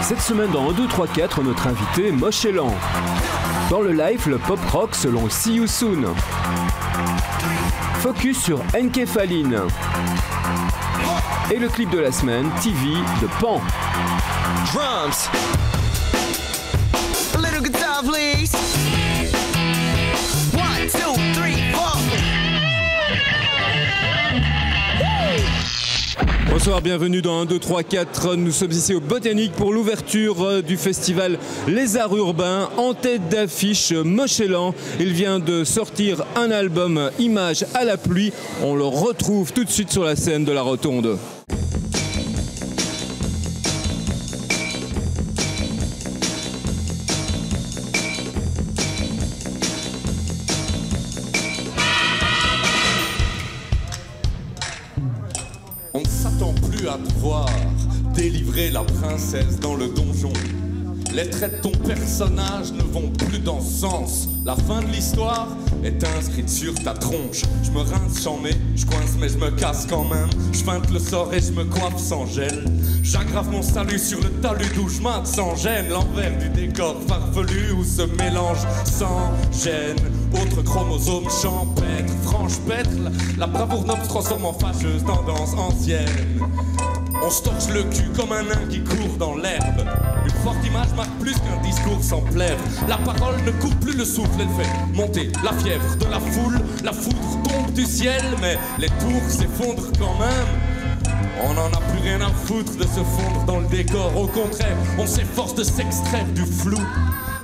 Cette semaine dans 1, 2, 3, 4, notre invité Moche Elan. Dans le live, le pop rock selon See You Soon. Focus sur Enkephaline. Et le clip de la semaine, TV de Pan. Drums. A little guitar, please. 1, 2, 3, 4. Bonsoir, bienvenue dans 1, 2, 3, 4. Nous sommes ici au Botanique pour l'ouverture du festival Les Arts Urbains. En tête d'affiche, Moche Elan. Il vient de sortir un album Images à la pluie. On le retrouve tout de suite sur la scène de la Rotonde. On ne s'attend plus à te voir délivrer la princesse dans le donjon. Les traits de ton personnage ne vont plus dans ce sens. La fin de l'histoire est inscrite sur ta tronche. Je me rince, j'en mets, je coince mais je me casse quand même. Je feinte le sort et je me coiffe sans gel. J'aggrave mon salut sur le talus d'où je mate sans gêne. L'envers du décor farfelu où se mélange sans gêne. Autre chromosome champêtre, franche pètre. La bravoure noble se transforme en fâcheuse tendance ancienne. On se torche le cul comme un nain qui court dans l'herbe. Une forte image marque plus qu'un discours sans plèvre. La parole ne coupe plus le souffle, elle fait monter la fièvre de la foule. La foudre tombe du ciel, mais les tours s'effondrent quand même. On n'en a plus rien à foutre de se fondre dans le décor. Au contraire, on s'efforce de s'extraire du flou.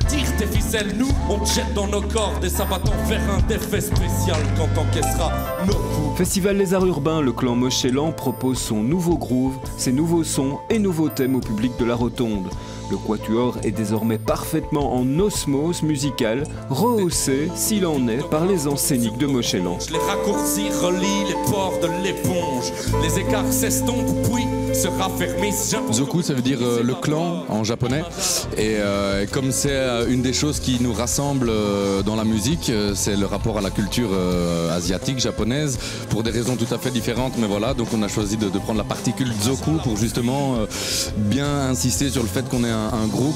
Tire tes ficelles, nous, on te jette dans nos cordes et ça va t'en faire un effet spécial quand t'encaisseras nos coups. Festival Les Arts Urbains, le clan Moche Elan propose son nouveau groove, ses nouveaux sons et nouveaux thèmes au public de la Rotonde. Le quatuor est désormais parfaitement en osmose musicale, rehaussé, s'il en est, par les scéniques de Moche Elan. Je les raccourcis, relis les pores de l'éponge. Les écarts s'estompent, puis se raffermissent. Zoku, ça veut dire le clan en japonais. Et comme c'est une des choses qui nous rassemble dans la musique, c'est le rapport à la culture asiatique, japonaise, pour des raisons tout à fait différentes. Mais voilà, donc on a choisi de prendre la particule Zoku pour justement bien insister sur le fait qu'on est un groupe,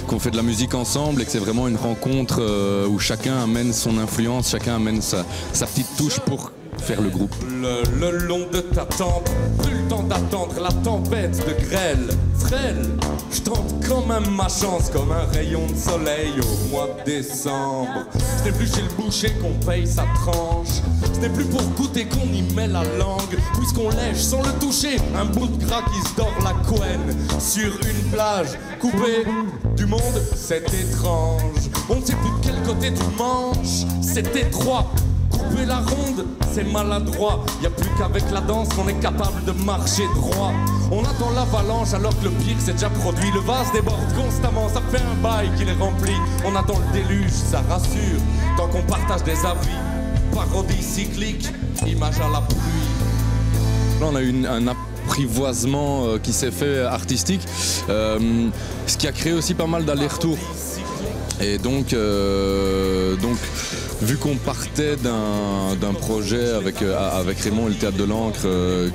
qu'on fait de la musique ensemble et que c'est vraiment une rencontre où chacun amène son influence, chacun amène sa petite touche pour faire le groupe. Le long de ta tempe, plus le temps d'attendre la tempête de grêle. Frêle, je tente quand même ma chance comme un rayon de soleil au mois de décembre. Ce n'est plus chez le boucher qu'on paye sa tranche. Ce n'est plus pour goûter qu'on y met la langue. Puisqu'on lèche sans le toucher un bout de gras qui se dort la couenne. Sur une plage coupée du monde, c'est étrange. On ne sait plus de quel côté tu manges, c'est étroit. Couper la ronde, c'est maladroit. Y a plus qu'avec la danse qu'on est capable de marcher droit. On attend l'avalanche alors que le pire s'est déjà produit. Le vase déborde constamment, ça fait un bail qu'il est rempli. On attend le déluge, ça rassure. Tant qu'on partage des avis, parodie cyclique, image à la pluie. Là, on a eu un apprivoisement qui s'est fait artistique, ce qui a créé aussi pas mal d'allers-retours. Et donc vu qu'on partait d'un projet avec Raymond et le Théâtre de l'Ancre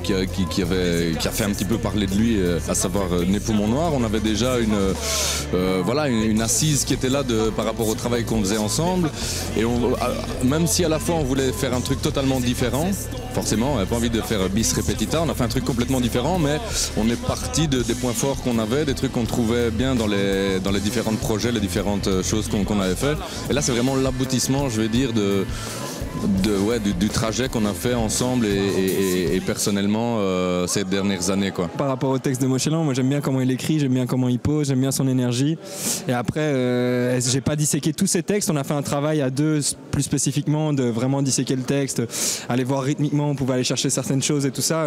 qui a fait un petit peu parler de lui, à savoir Né Poumon Noir, on avait déjà une assise qui était là par rapport au travail qu'on faisait ensemble. Et même si à la fois on voulait faire un truc totalement différent, forcément on n'avait pas envie de faire bis repetita, on a fait un truc complètement différent, mais on est parti des points forts qu'on avait, des trucs qu'on trouvait bien dans les différents projets, les différentes choses qu'on avait fait. Et là c'est vraiment l'aboutissement, je vais dire, du trajet qu'on a fait ensemble et personnellement ces dernières années, quoi. Par rapport au texte de Moche Elan, moi j'aime bien comment il écrit, j'aime bien comment il pose, j'aime bien son énergie. Et après, j'ai pas disséqué tous ces textes, on a fait un travail à deux plus spécifiquement de vraiment disséquer le texte, aller voir rythmiquement, on pouvait aller chercher certaines choses et tout ça,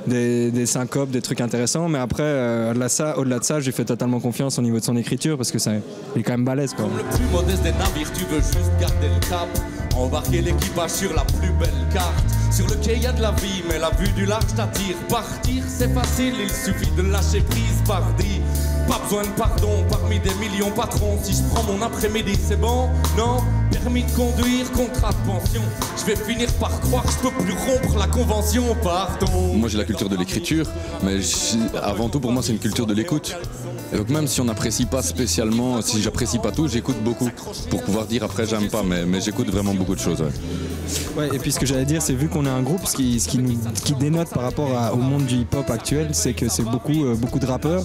des syncopes, des trucs intéressants. Mais après, au-delà de ça, j'ai fait totalement confiance au niveau de son écriture parce que ça, il est quand même balèze, quoi. Comme le plus modeste des navires, tu veux juste garder le cap. Embarquer l'équipage sur la plus belle carte. Sur le quai y a de la vie, mais la vue du large t'attire. Partir c'est facile, il suffit de lâcher prise, pardi. Pas besoin de pardon parmi des millions patrons. Si je prends mon après-midi c'est bon, non, Permis de conduire, contrat de pension. Je vais finir par croire que je peux plus rompre la convention, pardon. Moi j'ai la culture de l'écriture, mais avant tout pour moi c'est une culture de l'écoute. Et donc même si on n'apprécie pas spécialement, si j'apprécie pas tout, j'écoute beaucoup pour pouvoir dire après j'aime pas, mais j'écoute vraiment beaucoup de choses. Ouais. Ouais, et puis ce que j'allais dire, c'est vu qu'on est un groupe, ce qui dénote par rapport au monde du hip-hop actuel, c'est que c'est beaucoup de rappeurs.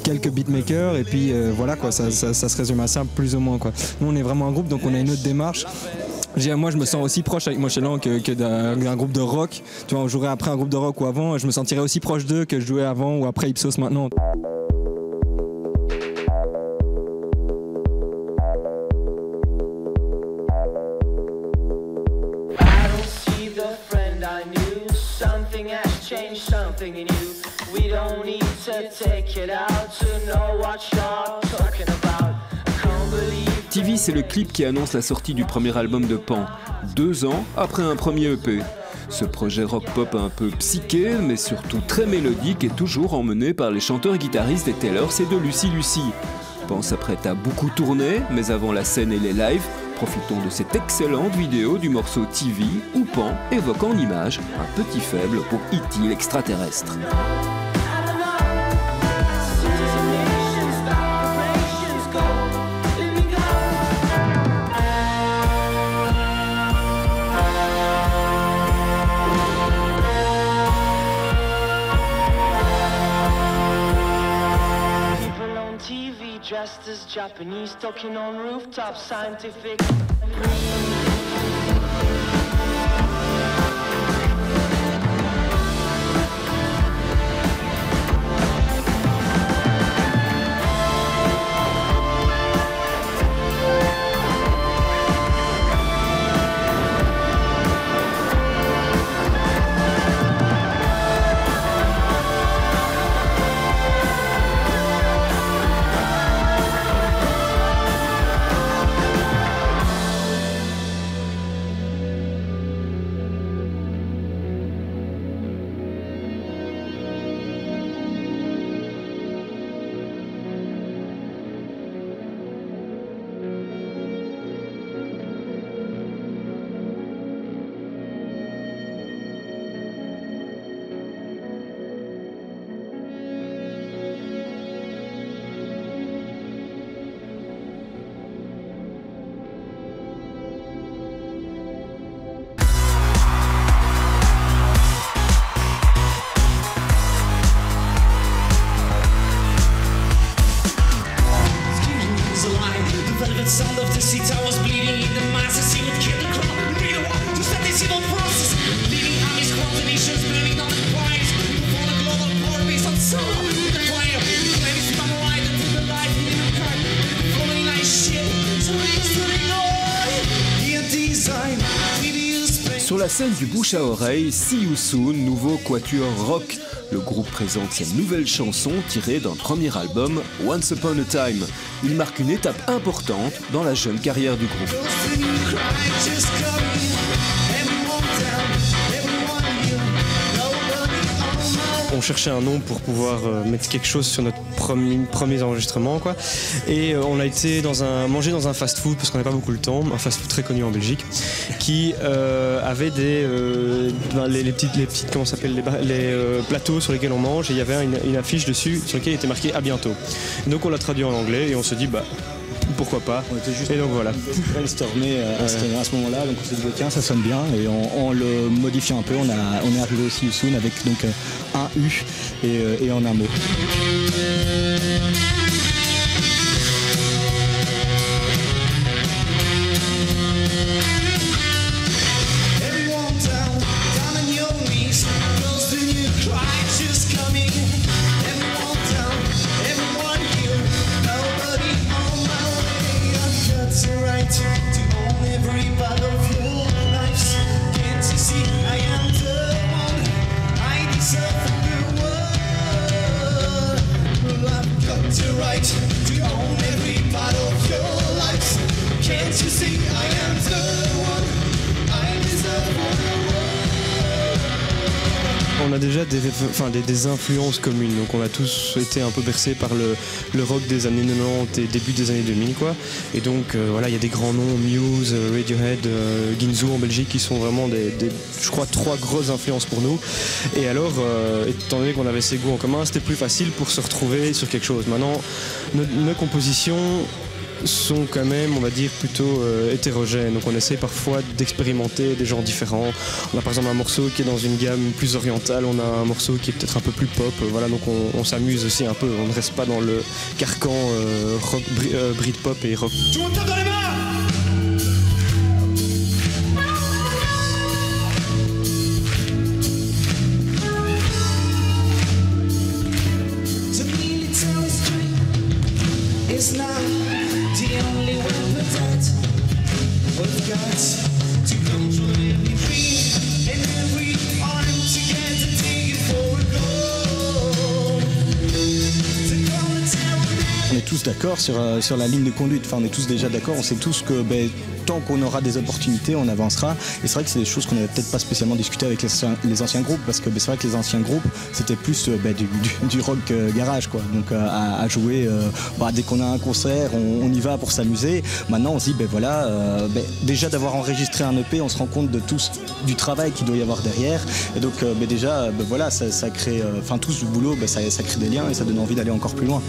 Quelques beatmakers et puis voilà quoi, ça se résume à ça plus ou moins quoi. Nous on est vraiment un groupe, donc on a une autre démarche. Moi je me sens aussi proche avec Moschelan que d'un groupe de rock. Tu vois, on jouerait après un groupe de rock ou avant, je me sentirais aussi proche d'eux que je jouais avant ou après Ipsos maintenant. TV, c'est le clip qui annonce la sortie du premier album de Pan, 2 ans après un premier EP. Ce projet rock-pop un peu psyché, mais surtout très mélodique, est toujours emmené par les chanteurs et guitaristes des Taylors et de Lucie Lucie. Pan s'apprête à beaucoup tourner, mais avant la scène et les lives, profitons de cette excellente vidéo du morceau TV, où Pan évoque en images un petit faible pour E.T. l'extraterrestre. Dressed as Japanese, talking on rooftops, scientific. Sur la scène du bouche à oreille, See You Soon, nouveau quatuor rock. Le groupe présente ses nouvelles chansons tirées d'un premier album, Once Upon a Time. Il marque une étape importante dans la jeune carrière du groupe. On cherchait un nom pour pouvoir mettre quelque chose sur notre premier enregistrement, quoi. Et on a été manger dans un fast-food parce qu'on n'a pas beaucoup le temps, un fast-food très connu en Belgique, qui avait les petites comment ça s'appelle, les plateaux sur lesquels on mange, et il y avait une affiche dessus sur laquelle il était marqué à bientôt. Donc on l'a traduit en anglais et on se dit pourquoi pas. On était juste et donc voilà. brainstormé à ce moment-là, donc on s'est dit tiens ça sonne bien, et en le modifiant un peu, on est arrivé aussi au Soon avec donc un U et en un mot. To déjà des influences communes. Donc on a tous été un peu bercés par le rock des années 90 et début des années 2000 quoi. Et donc voilà, il y a des grands noms, Muse, Radiohead, Ginzu en Belgique qui sont vraiment je crois 3 grosses influences pour nous. Et alors étant donné qu'on avait ces goûts en commun, c'était plus facile pour se retrouver sur quelque chose. Maintenant nos compositions sont quand même, on va dire, plutôt hétérogènes. Donc on essaie parfois d'expérimenter des genres différents. On a par exemple un morceau qui est dans une gamme plus orientale, on a un morceau qui est peut-être un peu plus pop. Voilà, donc on s'amuse aussi un peu. On ne reste pas dans le carcan rock, Britpop et rock. Tout le monde dans les mains. It's not the only weapon that we've got to control every dream and every arm together take it for a goal. On est tous d'accord sur la ligne de conduite, enfin on est tous déjà d'accord, on sait tous que tant qu'on aura des opportunités, on avancera. Et c'est vrai que c'est des choses qu'on n'avait peut-être pas spécialement discuté avec les anciens groupes, parce que c'est vrai que les anciens groupes, c'était plus du rock garage, quoi. Donc à jouer, dès qu'on a un concert, on y va pour s'amuser. Maintenant, on se dit, déjà d'avoir enregistré un EP, on se rend compte de du travail qu'il doit y avoir derrière. Et donc déjà, ça crée, tout ce boulot, ça crée des liens et ça donne envie d'aller encore plus loin.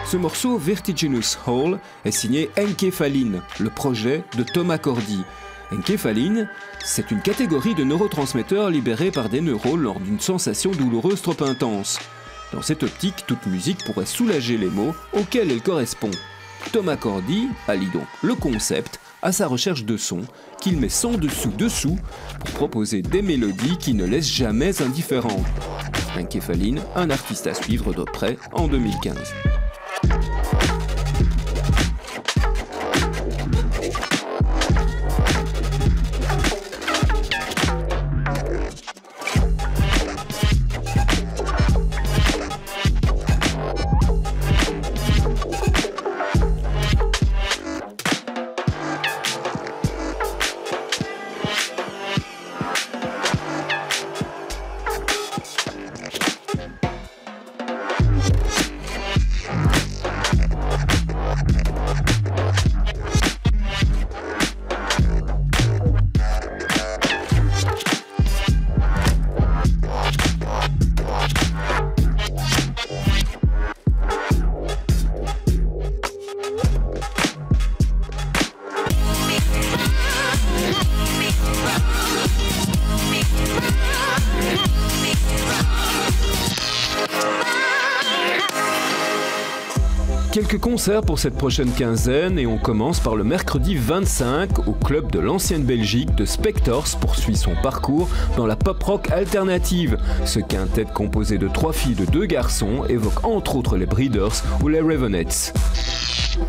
Ce morceau, Vertiginous Hall, est signé enképhaline, le projet de Thomas Cordy. Enképhaline, c'est une catégorie de neurotransmetteurs libérés par des neurones lors d'une sensation douloureuse trop intense. Dans cette optique, toute musique pourrait soulager les maux auxquels elle correspond. Thomas Cordy allie donc le concept à sa recherche de sons qu'il met sans dessous pour proposer des mélodies qui ne laissent jamais indifférents. Enképhaline, un artiste à suivre de près en 2015. Quelques concerts pour cette prochaine quinzaine et on commence par le mercredi 25 au club de l'ancienne Belgique de Spectors poursuit son parcours dans la pop rock alternative. Ce quintet composé de 3 filles et de 2 garçons évoque entre autres les Breeders ou les Ravenettes.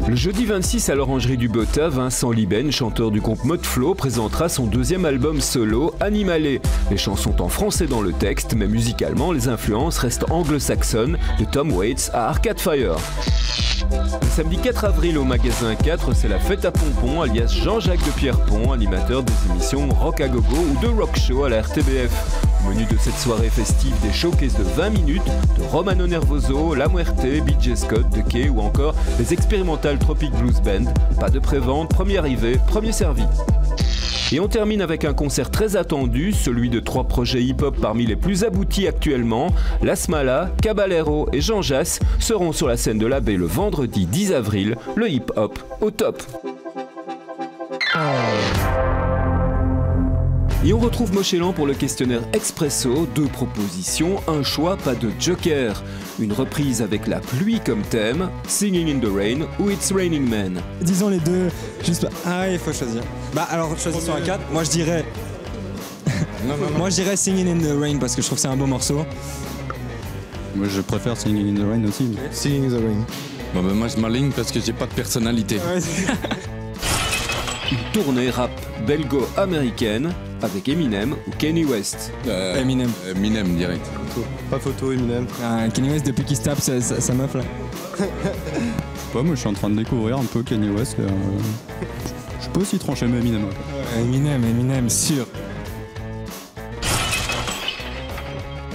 Le jeudi 26 à l'Orangerie du Botta, Vincent Liben, chanteur du groupe Modflow, présentera son 2e album solo, Animalé. Les chansons sont en français dans le texte, mais musicalement, les influences restent anglo-saxonnes, de Tom Waits à Arcade Fire. Le samedi 4 avril au magasin 4, c'est la fête à Pompon, alias Jean-Jacques de Pierrepont, animateur des émissions Rock à Gogo ou de Rock Show à la RTBF. Au menu de cette soirée festive, des showcases de 20 minutes de Romano Nervoso, La Muerte, BJ Scott, The Key ou encore les expérimentales Tropic Blues Band. Pas de prévente, premier arrivé, premier servi. Et on termine avec un concert très attendu, celui de 3 projets hip-hop parmi les plus aboutis actuellement. Lasmala, Caballero et Jean Jass seront sur la scène de la baie le vendredi 10 avril, le hip-hop au top. Et on retrouve Mochelan pour le questionnaire Expresso, 2 propositions, un choix, pas de joker. Une reprise avec la pluie comme thème, Singing in the Rain ou It's Raining Men. Disons les deux, juste. Ah, il faut choisir. Bah alors, choisissons un 4. Moi je dirais. Moi je dirais Singing in the Rain parce que je trouve que c'est un beau morceau. Moi je préfère Singing in the Rain aussi. Singing in the Rain. Bon, ben, moi je m'aligne parce que j'ai pas de personnalité. Une tournée rap belgo-américaine avec Eminem ou Kanye West. Eminem. Eminem direct. Pas photo, Eminem. Ah, Kanye West depuis qu'il se tape sa meuf là. Moi je suis en train de découvrir un peu Kanye West. Je peux aussi trancher mais Eminem. Eminem, sûr.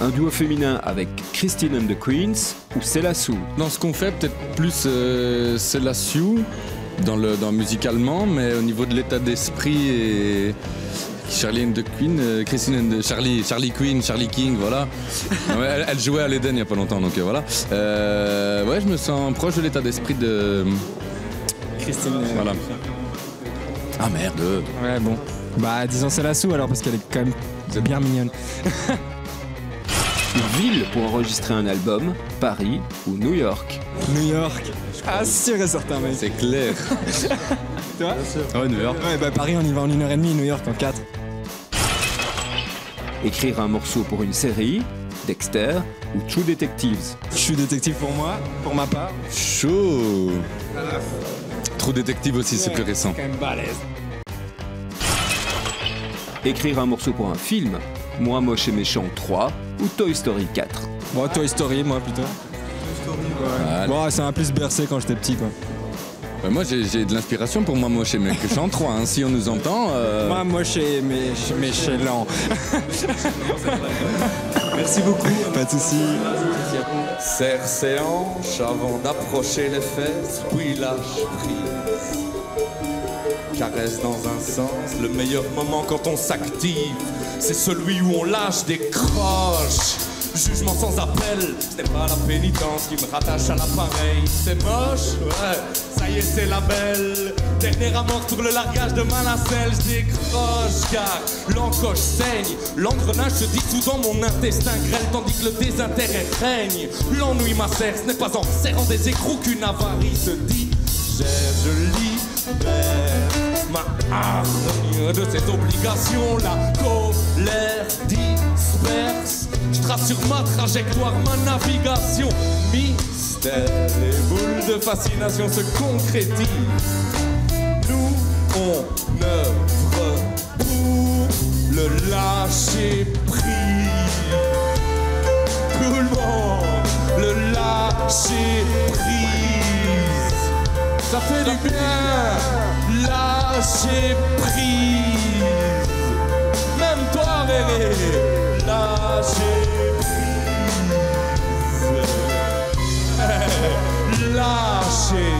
Un duo féminin avec Christine and the Queens ou Céla Sue. Dans ce qu'on fait, peut-être plus c'est la Sioux dans musicalement, mais au niveau de l'état d'esprit et Charlie and the Queen, Christine and the Charlie Queen, Charlie King, voilà. Elle jouait à l'Eden il n'y a pas longtemps, donc voilà. Ouais, je me sens proche de l'état d'esprit de Christine. Voilà. Ah merde. Ouais, bon. Bah, disons Céla Sue alors parce qu'elle est quand même bien mignonne. Une ville pour enregistrer un album, Paris ou New York. New York. Ah, sûr et certain, mec. C'est clair. Toi? Ouais, New York. Ouais, bah Paris on y va en 1h30, New York en 4. Écrire un morceau pour une série, Dexter ou True Detectives. Je suis détective pour moi, pour ma part. Chaud. Trou détective aussi, c'est plus récent. Quand même balèze. Écrire un morceau pour un film, Moi Moche et Méchant 3 ou Toy Story 4. Bon, Toy Story, moi plutôt. Voilà. Bon, ça m'a plus bercé quand j'étais petit, quoi. Moi j'ai de l'inspiration pour Moi Moche et Méchant 3, hein. Si on nous entend. Moi, moche et méchélant. Merci beaucoup. Pas de soucis. Serre ses hanches avant d'approcher les fesses, puis lâche prise. Caresse dans un sens, le meilleur moment quand on s'active, c'est celui où on lâche des croches. Jugement sans appel, ce n'est pas la pénitence qui me rattache à l'appareil. C'est moche, ouais, ça y est c'est la belle. Dernier amorce pour le largage de ma nacelle, je décroche car l'encoche saigne. L'engrenage se dissout dans mon intestin grêle tandis que le désintérêt règne. L'ennui m'assère, ce n'est pas en serrant des écrous qu'une avarie se digère. Je libère ma hargne de cette obligation, la colère disperse. Je trace sur ma trajectoire, ma navigation. Mystère, les boules de fascination se concrétisent. Nous, on œuvre pour le lâcher prise. Tout le monde, le lâcher prise. Ça fait du bien, lâcher prise. Même toi, Réré, lâcher prise. Lâcher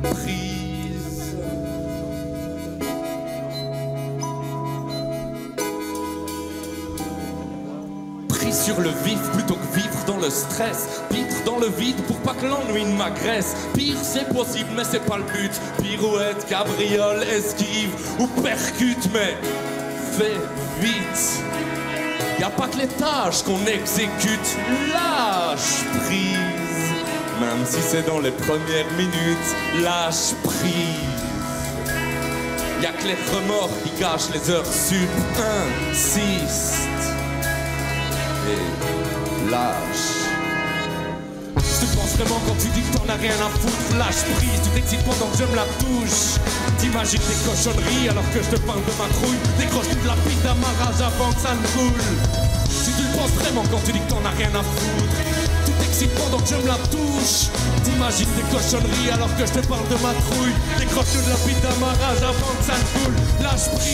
prise. Prise sur le vif plutôt que vivre dans le stress. Pitre dans le vide pour pas que l'ennui ne m'agresse. Pire c'est possible mais c'est pas le but. Pirouette, cabriole, esquive ou percute mais fais vite. Y a pas que les tâches qu'on exécute. Lâche prise. Même si c'est dans les premières minutes. Lâche prise. Y a que les remords qui cachent les heures sup. Insiste et lâche. Tu penses vraiment quand tu dis que t'en as rien à foutre. Lâche prise, tu t'excites pendant que je me la touche. T'imagines des cochonneries alors que je te parle de ma trouille. Décroche toute la piste d'amarrage avant que ça ne coule. Si tu le penses vraiment quand tu dis que t'en as rien à foutre. Tu t'excites pendant que je me la touche. T'imagines des cochonneries alors que je te parle de ma trouille. Décroche toute la piste d'amarrage avant que ça ne coule. Lâche prise.